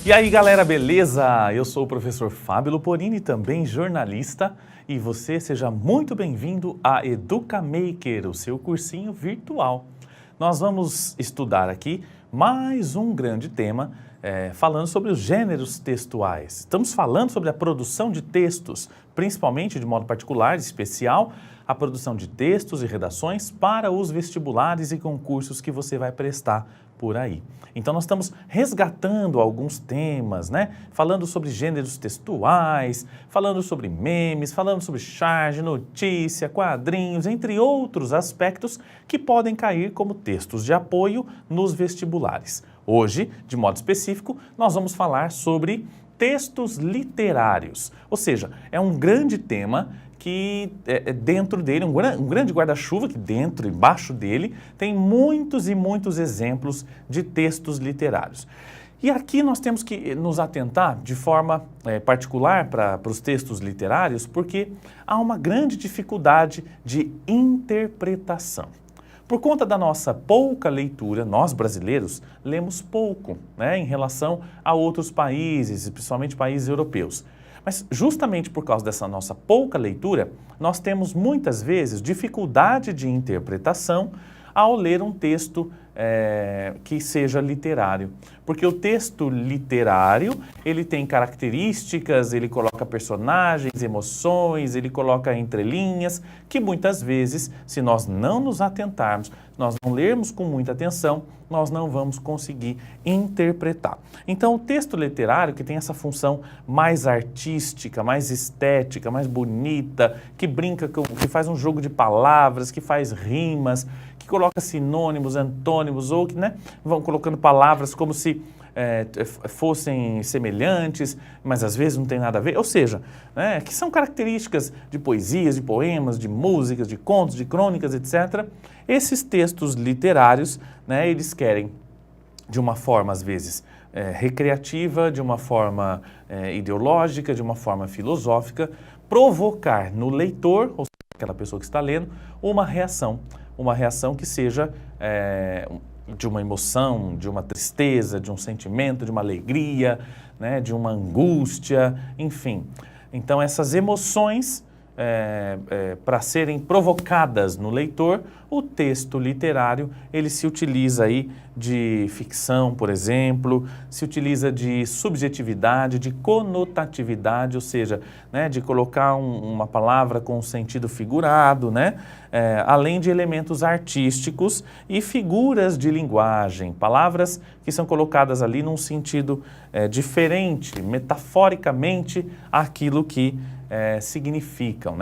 E aí galera, beleza? Eu sou o professor Fábio Luporini, também jornalista, e você seja muito bem-vindo a EducaMaker, o seu cursinho virtual. Nós vamos estudar aqui mais um grande tema, falando sobre os gêneros textuais. Estamos falando sobre a produção de textos, principalmente de modo particular, especial, a produção de textos e redações para os vestibulares e concursos que você vai prestar por aí. Então nós estamos resgatando alguns temas, né? Falando sobre gêneros textuais, falando sobre memes, falando sobre charge, notícia, quadrinhos, entre outros aspectos que podem cair como textos de apoio nos vestibulares. Hoje, de modo específico, nós vamos falar sobre textos literários, ou seja, é um grande tema que dentro dele, um grande guarda-chuva que dentro, embaixo dele, tem muitos e muitos exemplos de textos literários. E aqui nós temos que nos atentar de forma particular para os textos literários, porque há uma grande dificuldade de interpretação. Por conta da nossa pouca leitura, nós brasileiros lemos pouco, né, em relação a outros países, principalmente países europeus. Mas justamente por causa dessa nossa pouca leitura, nós temos muitas vezes dificuldade de interpretação ao ler um texto que seja literário. Porque o texto literário, ele tem características, ele coloca personagens, emoções, ele coloca entrelinhas, que muitas vezes, se nós não nos atentarmos, nós não lermos com muita atenção, nós não vamos conseguir interpretar. Então, o texto literário, que tem essa função mais artística, mais estética, mais bonita, que brinca, que faz um jogo de palavras, que faz rimas, que coloca sinônimos, antônimos, ou que vão colocando palavras como se fossem semelhantes, mas às vezes não tem nada a ver, ou seja, que são características de poesias, de poemas, de músicas, de contos, de crônicas, etc. Esses textos literários, eles querem, de uma forma às vezes recreativa, de uma forma ideológica, de uma forma filosófica, provocar no leitor, ou seja, aquela pessoa que está lendo, uma reação que seja de uma emoção, de uma tristeza, de um sentimento, de uma alegria, de uma angústia, enfim. Então essas emoções, para serem provocadas no leitor, o texto literário, ele se utiliza aí de ficção, por exemplo, se utiliza de subjetividade, de conotatividade, ou seja, de colocar uma palavra com um sentido figurado, além de elementos artísticos e figuras de linguagem, palavras que são colocadas ali num sentido diferente, metaforicamente, aquilo que significam,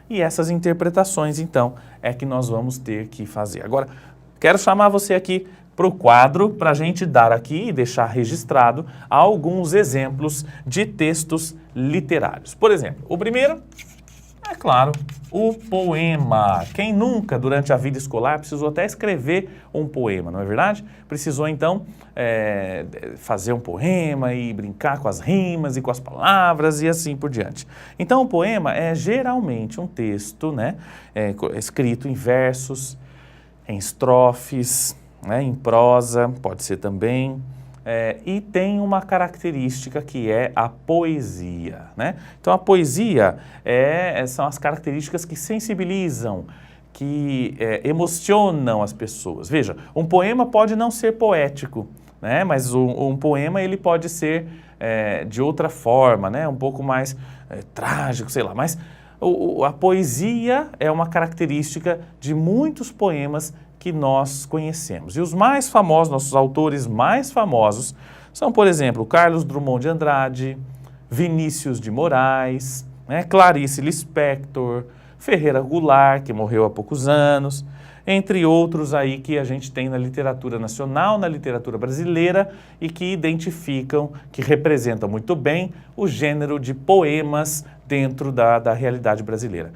E essas interpretações, então, é que nós vamos ter que fazer. Agora, quero chamar você aqui para o quadro, para a gente dar aqui e deixar registrado alguns exemplos de textos literários. Por exemplo, o primeiro, é claro, o poema. Quem nunca, durante a vida escolar, precisou até escrever um poema, não é verdade? Precisou, então, fazer um poema e brincar com as rimas e com as palavras e assim por diante. Então, o poema é geralmente um texto, escrito em versos, em estrofes, em prosa, pode ser também, e tem uma característica que é a poesia, Então, a poesia são as características que sensibilizam, que emocionam as pessoas. Veja, um poema pode não ser poético, mas um poema ele pode ser de outra forma, um pouco mais trágico, sei lá, mas a poesia é uma característica de muitos poemas que nós conhecemos. E os mais famosos, nossos autores mais famosos, são, por exemplo, Carlos Drummond de Andrade, Vinícius de Moraes, Clarice Lispector, Ferreira Goulart, que morreu há poucos anos, entre outros aí que a gente tem na literatura nacional, na literatura brasileira e que identificam, que representam muito bem o gênero de poemas dentro da realidade brasileira.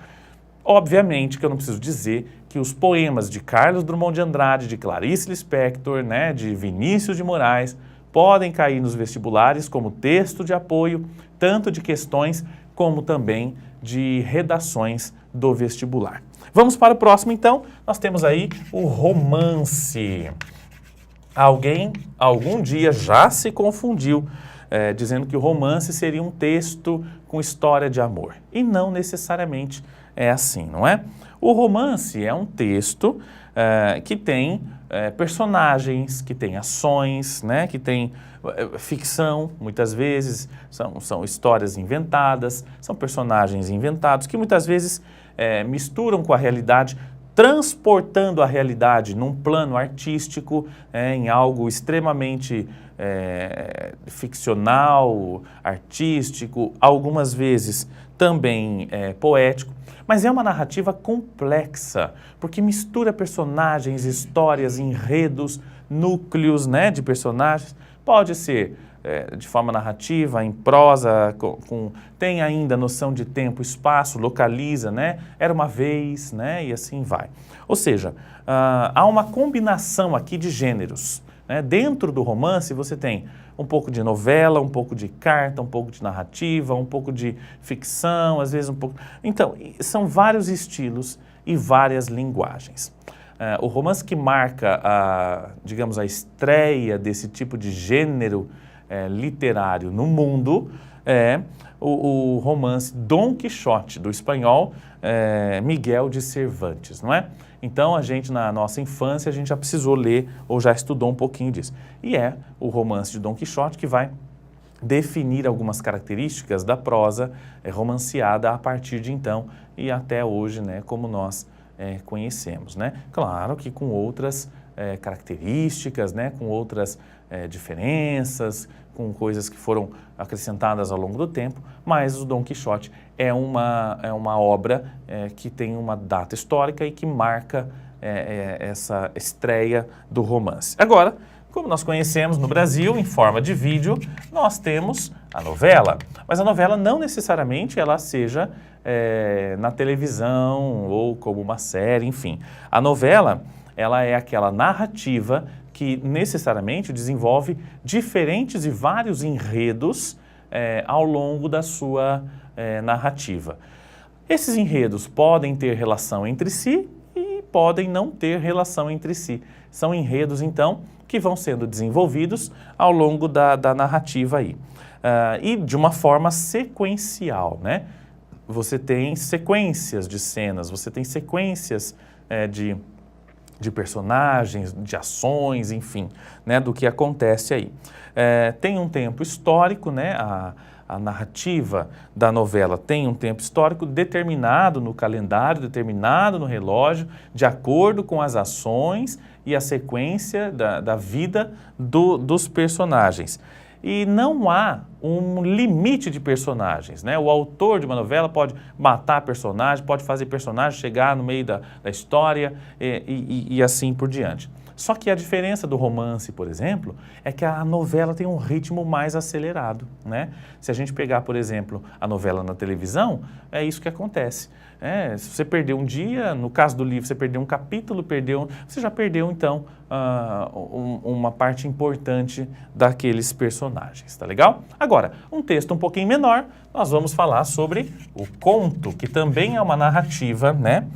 Obviamente que eu não preciso dizer que os poemas de Carlos Drummond de Andrade, de Clarice Lispector, de Vinícius de Moraes, podem cair nos vestibulares como texto de apoio, tanto de questões como também de redações do vestibular. Vamos para o próximo, então. Nós temos aí o romance. Alguém, algum dia, já se confundiu dizendo que o romance seria um texto com história de amor. E não necessariamente é assim, não é? O romance é um texto que tem personagens, que tem ações, né? Que tem ficção, muitas vezes, são histórias inventadas, são personagens inventados, que muitas vezes misturam com a realidade, transportando a realidade num plano artístico, em algo extremamente ficcional, artístico, algumas vezes também poético, mas é uma narrativa complexa, porque mistura personagens, histórias, enredos, núcleos, né, de personagens. Pode ser de forma narrativa, em prosa, tem ainda noção de tempo, espaço, localiza, né? Era uma vez, né? E assim vai. Ou seja, há uma combinação aqui de gêneros, né? Dentro do romance você tem um pouco de novela, um pouco de carta, um pouco de narrativa, um pouco de ficção, às vezes um pouco... Então, são vários estilos e várias linguagens. O romance que marca, digamos, a estreia desse tipo de gênero literário no mundo é o romance Dom Quixote, do espanhol Miguel de Cervantes, não é? Então, a gente, na nossa infância, a gente já precisou ler ou já estudou um pouquinho disso. E é o romance de Dom Quixote que vai definir algumas características da prosa romanceada a partir de então e até hoje, né, como nós conhecemos, né? Claro que com outras características, né, com outras diferenças, com coisas que foram acrescentadas ao longo do tempo, mas o Dom Quixote é uma obra que tem uma data histórica e que marca essa estreia do romance. Agora, como nós conhecemos no Brasil, em forma de vídeo, nós temos a novela, mas a novela não necessariamente ela seja na televisão ou como uma série, enfim. A novela, ela é aquela narrativa que necessariamente desenvolve diferentes e vários enredos ao longo da sua narrativa. Esses enredos podem ter relação entre si e podem não ter relação entre si. São enredos, então, que vão sendo desenvolvidos ao longo da narrativa aí. E de uma forma sequencial, né? Você tem sequências de cenas, você tem sequências de personagens, de ações, enfim, né, do que acontece aí. Tem um tempo histórico, né, a narrativa da novela tem um tempo histórico determinado no calendário, determinado no relógio, de acordo com as ações e a sequência da vida dos personagens. E não há um limite de personagens, né? O autor de uma novela pode matar personagem, pode fazer personagem chegar no meio da história e assim por diante. Só que a diferença do romance, por exemplo, é que a novela tem um ritmo mais acelerado, né? Se a gente pegar, por exemplo, a novela na televisão, é isso que acontece. Se você perdeu um dia, no caso do livro, você perdeu um capítulo, você já perdeu, então, uma parte importante daqueles personagens, tá legal? Agora, um texto um pouquinho menor, nós vamos falar sobre o conto, que também é uma narrativa, né?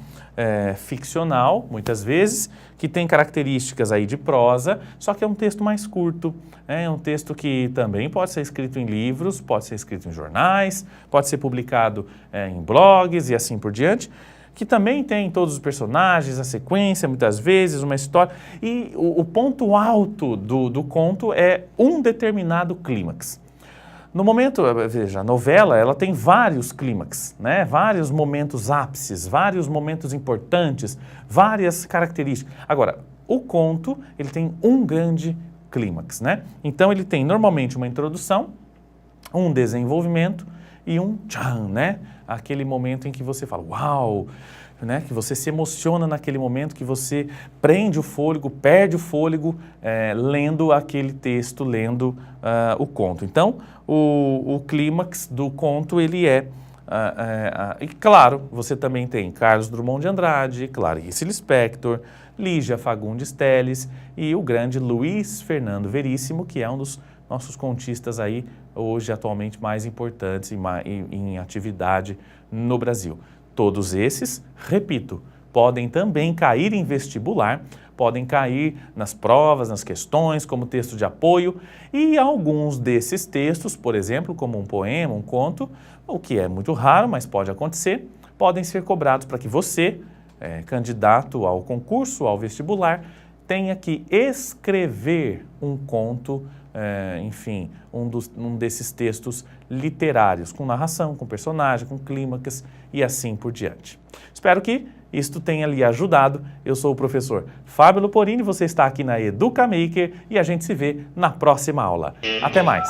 Ficcional, muitas vezes, que tem características aí de prosa, só que é um texto mais curto, é um texto que também pode ser escrito em livros, pode ser escrito em jornais, pode ser publicado em blogs e assim por diante, que também tem todos os personagens, a sequência, muitas vezes, uma história, e o ponto alto do conto é um determinado clímax. No momento, veja, a novela, ela tem vários clímax, né? Vários momentos ápices, vários momentos importantes, várias características. Agora, o conto, ele tem um grande clímax, né? Então, ele tem normalmente uma introdução, um desenvolvimento e um tchan, né? Aquele momento em que você fala, uau, né? Que você se emociona naquele momento, que você prende o fôlego, perde o fôlego, lendo aquele texto, lendo o conto. Então, o clímax do conto, ele e claro, você também tem Carlos Drummond de Andrade, Clarice Lispector, Lígia Fagundes Telles e o grande Luiz Fernando Veríssimo, que é um dos nossos contistas aí, hoje, atualmente, mais importantes em atividade no Brasil. Todos esses, repito, podem também cair em vestibular podem cair nas provas, nas questões, como texto de apoio, e alguns desses textos, por exemplo, como um poema, um conto, o que é muito raro, mas pode acontecer, podem ser cobrados para que você, candidato ao concurso, ao vestibular, tenha que escrever um conto, enfim, um desses textos literários, com narração, com personagem, com clímax e assim por diante. Espero que isto tenha lhe ajudado. Eu sou o professor Fábio Luporini, você está aqui na EducaMaker e a gente se vê na próxima aula. Até mais!